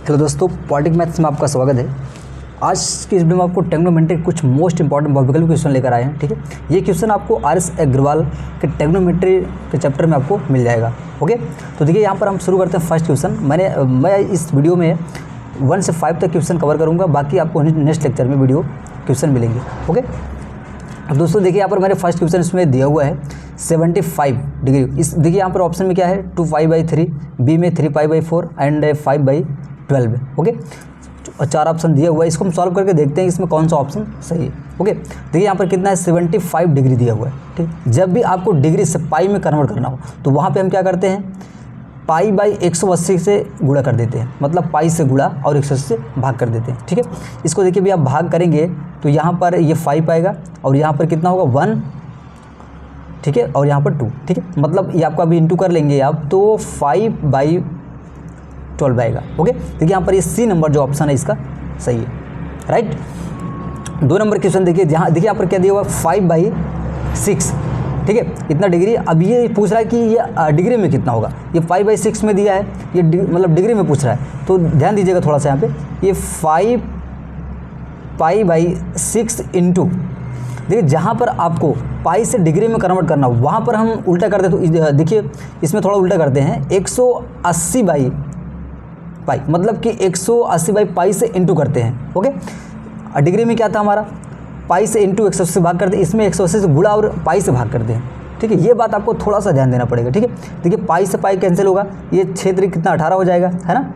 Hello दोस्तों, politics maths में आपका स्वागत है। आज की इस वीडियो में आपको ट्रिग्नोमेट्री के कुछ मोस्ट इंपॉर्टेंट वोकेबुलरी क्वेश्चन लेकर आए हैं। ठीक है, ये क्वेश्चन आपको RS अग्रवाल के ट्रिग्नोमेट्री के चैप्टर में आपको मिल जाएगा। ओके, तो देखिए यहाँ पर हम शुरू करते हैं फर्स्ट क्वेश्चन। मैं इस वीडियो में 1 से 5 तक क्वेश्चन कवर करूँगा, बाकी आपको नेक्स्ट लेक्चर में वीडियो क्वेश्चन मिलेंगे। ओके, दोस्तों देखिए यहाँ पर मेरे फर्स्ट क्वेश्चन इसमें दिया हुआ है 75 डिग्री। इस देखिए यहाँ पर ऑप्शन में क्या है 2π/3, बी में 3π/4 एंड 5/12। ओके, 4 ऑप्शन दिया हुआ है। इसको हम सॉल्व करके देखते हैं इसमें कौन सा ऑप्शन सही है। ओके, देखिए यहाँ पर कितना है 75 डिग्री दिया हुआ है। ठीक, जब भी आपको डिग्री से पाई में कन्वर्ट करना हो तो वहाँ पे हम क्या करते हैं, π/180 से गुणा कर देते हैं, मतलब पाई से गुणा और 180 से भाग कर देते हैं। ठीक है, इसको देखिए भी आप भाग करेंगे तो यहाँ पर ये 5 आएगा और यहाँ पर कितना होगा 1, ठीक है, और यहाँ पर 2। ठीक है, मतलब ये आपका अभी इंटू कर लेंगे आप तो 5/12 आएगा। ओके, देखिए यहाँ पर ये सी नंबर जो ऑप्शन है इसका सही है, राइट। 2 नंबर क्वेश्चन देखिए, देखिए यहाँ पर क्या दिया हुआ 5/6। ठीक है, इतना डिग्री। अब ये पूछ रहा है कि ये डिग्री में कितना होगा, ये 5/6 में दिया है, ये मतलब डिग्री में पूछ रहा है, तो ध्यान दीजिएगा थोड़ा सा यहाँ पे। ये 5π/6 इंटू, देखिए जहाँ पर आपको पाई से डिग्री में कन्वर्ट करना हो वहाँ पर हम उल्टा करते हैं। तो देखिए इसमें थोड़ा उल्टा करते हैं, 180/π, मतलब कि 180/π से इंटू करते हैं। ओके, डिग्री में क्या था हमारा पाई से इंटू 180 से भाग करते हैं, इसमें 180 से गुणा और पाई से भाग करते हैं। ठीक है, ये बात आपको थोड़ा सा ध्यान देना पड़ेगा। ठीक है, देखिए पाई से पाई कैंसिल होगा, ये 6 कितना 18 हो जाएगा, है ना।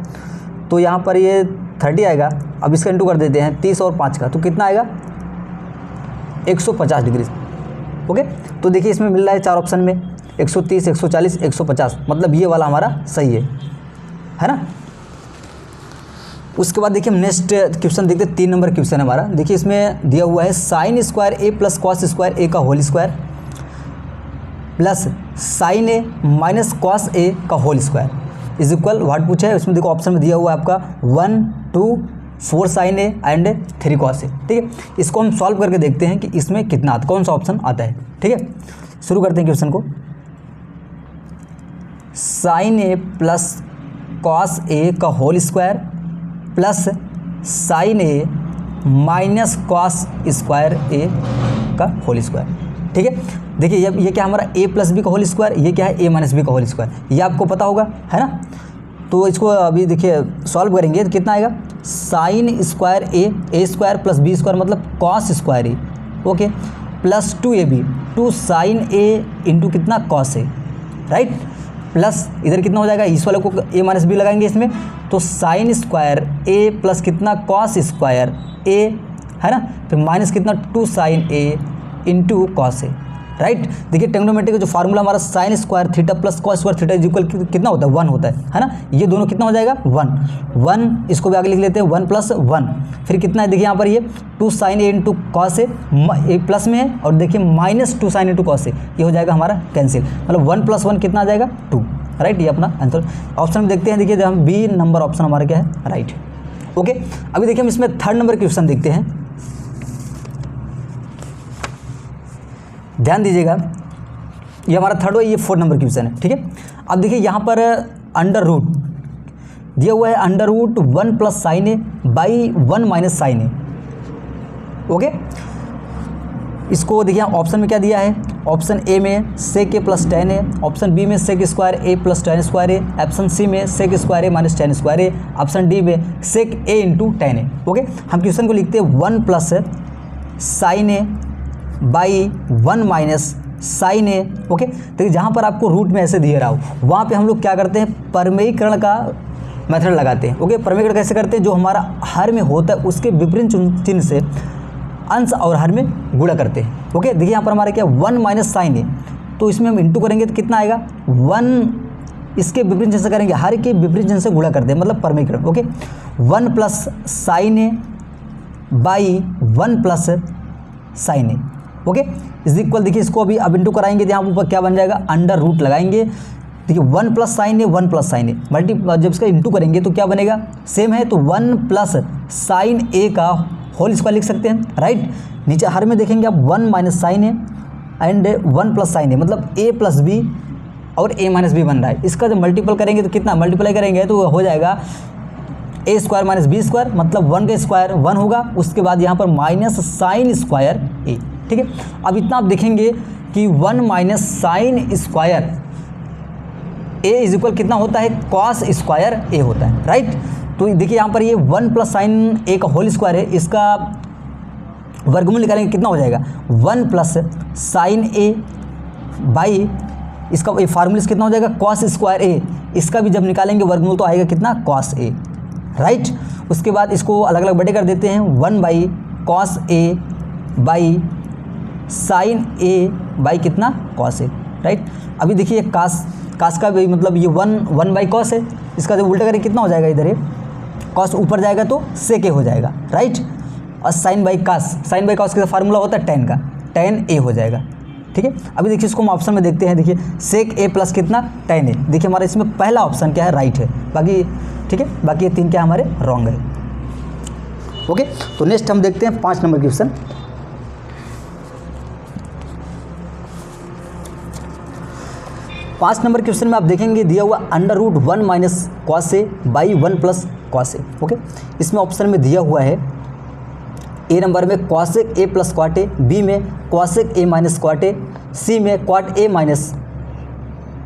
तो यहाँ पर ये 30 आएगा। अब इसका इंटू कर देते हैं 30 और 5 का, तो कितना आएगा 150 डिग्री। ओके, तो देखिए इसमें मिल रहा है 4 ऑप्शन में 130, 140, 150, मतलब ये वाला हमारा सही है ना। उसके बाद देखिए हम नेक्स्ट क्वेश्चन देखते हैं। 3 नंबर क्वेश्चन है हमारा। देखिए इसमें दिया हुआ है sin² a + cos² a का whole square plus sin a - cos a का whole square is equal what पूछा है। इसमें देखो ऑप्शन में दिया हुआ है आपका 1, 2, 4 sin a and 3 cos a। ठीक है, इसको हम सॉल्व करके देखते हैं कि इसमें कितना आता, कौन सा ऑप्शन आता है। ठीक है, शुरू करते हैं क्वेश्चन को। sin a + cos a का whole square plus sin a - cos² a का होल स्क्वायर। ठीक है, देखिए ये क्या हमारा a + b का होल स्क्वायर, ये क्या है a - b का होल स्क्वायर, ये आपको पता होगा, है ना। तो इसको अभी देखिए सॉल्व करेंगे तो कितना आएगा sin² a square plus b square मतलब cos² a, okay, plus 2ab 2 sin a into कितना cos a, राइट, प्लस इधर कितना हो जाएगा, इस वाले को a - b लगाएंगे इसमें, तो sin² a प्लस कितना cos² a, है ना, फिर माइनस कितना 2 sin a into cos a, right. देखिए ट्रिग्नोमेट्री का जो फार्मूला हमारा sin² theta plus cos² theta is equal कितना होता है 1 होता है ना। ये दोनों कितना हो जाएगा 1, इसको भी आगे लिख लेते हैं 1 + 1, फिर कितना है देखिए यहाँ पर ये 2 sin a into cos a plus में है, और देखिए minus 2 sin into cos a, ये हो जाएगा हमारा कैंसिल, मतलब 1 + 1 कितना आ जाएगा 2, राइट। ये अपना आंसर ऑप्शन में देखते हैं। देखिए जब हम बी नंबर ऑप्शन हमारा क्या है राइट। ओके, अभी देखिए हम इसमें 3rd नंबर क्वेश्चन देखते हैं, ध्यान दीजिएगा। ये हमारा 3rd है, ये 4th नंबर क्वेश्चन है। ठीक है, अब देखिए यहाँ पर अंडर रूट दिया हुआ है, under root 1 + sin a by 1 - sin a। Okay, इसको देखिए ऑप्शन में क्या दिया है, ऑप्शन ए में sec a + tan a, option B में sec² a + tan² a, option C में sec² a - tan² a, option D में sec a into tan a। Okay, हम क्वेश्चन को लिखते हैं 1 + sin a by 1 - sin a। Okay, तो जहाँ पर आपको रूट में ऐसे दिया रहा हो वहाँ पे हम लोग क्या करते हैं, परमेयीकरण का मेथड लगाते हैं। ओके, परमेयीकरण कैसे करते हैं, जो हमारा हर में होता है उसके विपरीत चिन्ह से अंश और हर में गुणा करते हैं। ओके, देखिए यहाँ पर हमारा क्या 1 - sin a, तो इसमें हम इंटू करेंगे तो कितना आएगा 1, इसके विपरीत चिन्ह से करेंगे, हर के विपरीत चिन्ह से गुणा करते हैं, मतलब परमेयीकरण। Okay, 1 + sin a by 1 + sin a। Okay, is equal, देखिए इसको अभी अब इंटू कराएंगे तो यहाँ ऊपर क्या बन जाएगा, अंडर रूट लगाएंगे। देखिए 1 + sin a 1 + sin a multi, जब इसका इंटू करेंगे तो क्या बनेगा, सेम है तो 1 + sin a का होल स्क्वायर लिख सकते हैं, राइट। नीचे हर में देखेंगे आप 1 - sin a and 1 + sin a, मतलब a + b और a - b बन रहा है। इसका जब मल्टीपल करेंगे तो कितना, मल्टीप्लाई करेंगे तो हो जाएगा ए स्क्वायर माइनस बी स्क्वायर, मतलब 1 का स्क्वायर 1 होगा, उसके बाद यहाँ पर माइनस साइन स्क्वायर ए। ठीक है, अब इतना आप देखेंगे कि 1 minus sine square A is equal कितना होता है, कॉस स्क्वायर ए होता है, राइट। तो देखिए यहाँ पर ये 1 प्लस साइन ए का होल स्क्वायर है, इसका वर्गमूल निकालेंगे कितना हो जाएगा, 1 प्लस साइन ए बाई इसका फार्मूला कितना हो जाएगा, कॉस स्क्वायर ए। इसका भी जब निकालेंगे वर्गमूल तो आएगा कितना, कॉस ए, राइट। उसके बाद इसको अलग अलग बटे कर देते हैं, 1 by cos A by sine A by कितना, कॉस ए, राइट। अभी देखिए कास का भी मतलब ये 1 बाई कॉस है, इसका जब उल्टा करें कितना हो जाएगा, इधर ये कॉस ऊपर जाएगा तो सेक ए हो जाएगा, राइट। और साइन बाई कॉस का फार्मूला होता है tan का, tan ए हो जाएगा, ठीक है। अभी देखिए इसको हम ऑप्शन में देखते हैं, देखिए सेक ए प्लस कितना, tan ए। देखिए हमारा इसमें पहला ऑप्शन क्या है, राइट है, बाकी ठीक है, बाकी ये 3 क्या हमारे रॉन्ग है। ओके, तो नेक्स्ट हम देखते हैं 5 नंबर क्वेश्चन। 5 नंबर क्वेश्चन में आप देखेंगे दिया हुआ √1 minus cos A by 1 plus cos A. Okay, इसमें ऑप्शन में दिया हुआ है ए नंबर में cosec A plus cot A, B में cosec A minus cot A, C में क्वाट ए माइनस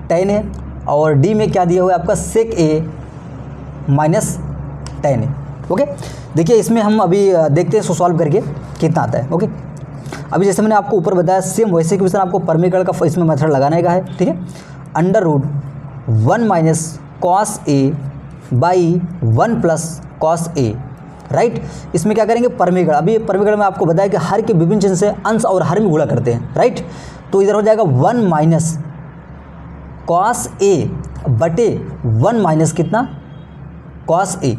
tan ए, और डी में क्या दिया हुआ है आपका सेक ए माइनस tan ए। ओके, देखिए इसमें हम अभी देखते हैं इसको सॉल्व करके कितना आता है। ओके, अभी जैसे मैंने आपको ऊपर बताया सेम वैसे क्वेश्चन आपको परमीकरण का इसमें मेथड लगाने का है, ठीक है। √1 minus cos A by 1 plus cos A, right. इसमें क्या करेंगे, परमीकरण। अभी परमीकरण में आपको बताया कि हर के विभिन्न चिन्ह से अंश और हर में गुणा करते हैं, राइट। तो इधर हो जाएगा 1 माइनस कॉस ए बटे 1 माइनस कितना, कॉस ए।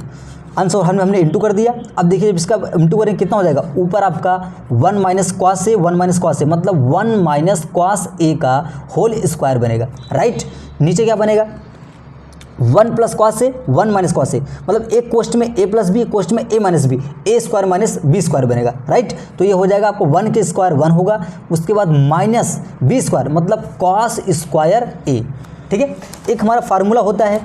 अंश और हर में हमने इंटू कर दिया। अब देखिए जब इसका इंटू करेंगे कितना हो जाएगा, ऊपर आपका 1 माइनस कॉस ए, 1 माइनस कॉस ए, मतलब 1 माइनस कॉस ए का होल स्क्वायर बनेगा, राइट। नीचे क्या बनेगा, 1 प्लस कॉस ए, 1 माइनस कॉस ए, मतलब एक कोष्ट में ए प्लस बी, कोष्ट में ए माइनस बी, ए स्क्वायर माइनस बी स्क्वायर बनेगा, राइट। तो ये हो जाएगा आपको 1 के स्क्वायर 1 होगा, उसके बाद माइनस बी स्क्वायर मतलब कॉस स्क्वायर ए, ठीक है। एक हमारा फार्मूला होता है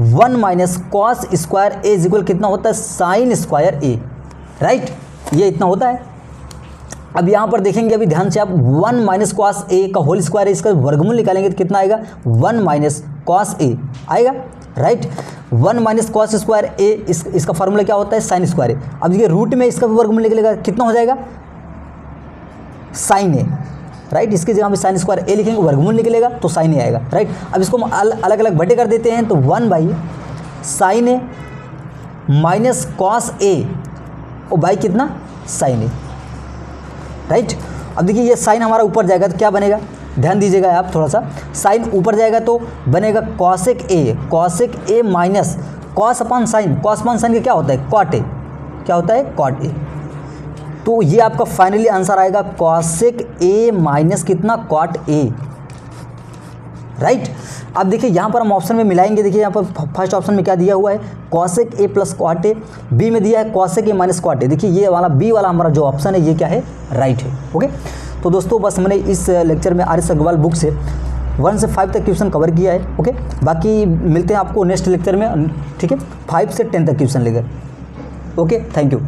1 minus cos square A is equal कितना होता है, साइन स्क्वायर ए, राइट। ये इतना होता है। अब यहाँ पर देखेंगे अभी ध्यान से आप 1 माइनस कॉस ए का होल स्क्वायर है, इसका वर्गमूल निकालेंगे तो कितना आएगा, 1 माइनस कॉस ए आएगा, राइट। 1 माइनस कॉस स्क्वायर ए, इसका फार्मूला क्या होता है, साइन स्क्वायर ए। अब देखिए रूट में इसका वर्गमूल निकलेगा कितना हो जाएगा, साइन ए, राइट। इसकी जगह हम साइन स्क्वायर ए लिखेंगे, वर्गमूल निकलेगा तो साइन ए आएगा, राइट। अब इसको हम अलग अलग बटे कर देते हैं, तो 1 by sine A minus cos A और बाई कितना, साइन ए, राइट। अब देखिए ये साइन हमारा ऊपर जाएगा तो क्या बनेगा, ध्यान दीजिएगा आप थोड़ा सा, साइन ऊपर जाएगा तो बनेगा cosec A minus cos upon sine, cos upon sine का क्या होता है, कॉट ए, क्या होता है, कॉट ए। तो ये आपका फाइनली आंसर आएगा कॉसेक ए माइनस कितना, कॉट ए, राइट। अब देखिए यहाँ पर हम ऑप्शन में मिलाएंगे, देखिए यहाँ पर फर्स्ट ऑप्शन में क्या दिया हुआ है, cosec A plus cot A, B में दिया है कॉसेक ए माइनस क्वाट ए। देखिए ये वाला बी वाला हमारा जो ऑप्शन है ये क्या है, राइट है। ओके, तो दोस्तों बस हमने इस लेक्चर में आर एस अग्रवाल बुक से 1 से 5 तक क्वेश्चन कवर किया है। ओके, बाकी मिलते हैं आपको नेक्स्ट लेक्चर में, ठीक है, 5 से 10 तक क्वेश्चन लेकर। Okay, thank you.